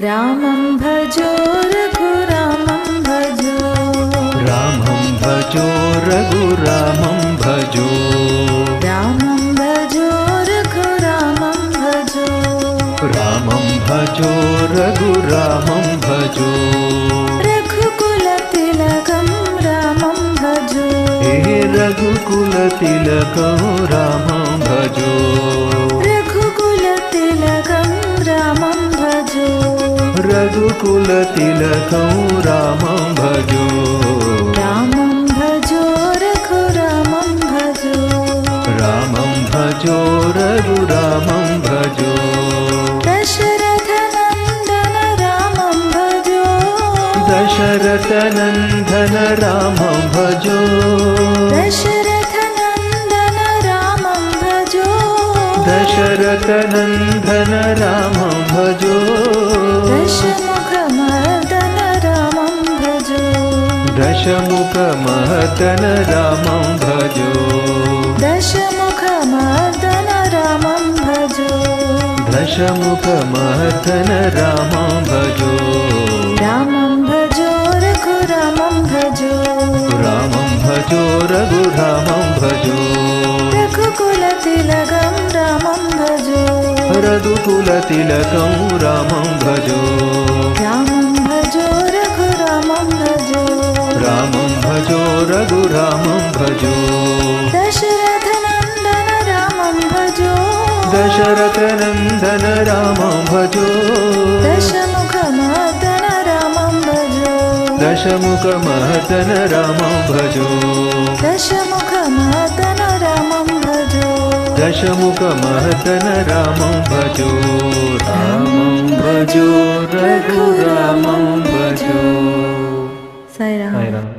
रामं भजो रघुरामं भजो रामं भजो रघुरामं भजो रामं भजो रघुरामं भजो रामं भजो रघुरामं भजो रघुकुलतिलकं रामं भजो हे रघुकुलतिलकं रामं भजो रघुकुलतिलकं रामं भजो रघुकुलतिलकं रामं भजो रामं भजो रघुरामं भजो रामं भजो रघुरामं भजो दशरथनन्दन रामं भजो दशरथनन्दन रामं भजो दशरथनन्दन रामं भजो दशरथनन्दन रामं भजो दशमुखमर्दन रामं भजो दशमुखमर्दन रामं भजो दशमुखमर्दन रामं भजो दशमुखमर्दन रामं भजो रामं भजो रघुरामं भजो रामं भजो रघुरामं भजो रघुकुलतिलकं रामं भजो रघुकुलतिलकं रामं भजो रामं भजो रघुरामं भजो रामं भजो रघुरामं भजो दशरथनन्दन रामं भजो दशरथनन्दन रामं भजो दशमुखमर्दन रामं भजो दशमुखमर्दन रामं भजो दशमुखमर्दन रामं भजो दशमुखमर्दन रामं भजो रामं भजो रघुरामं भजो साईराम।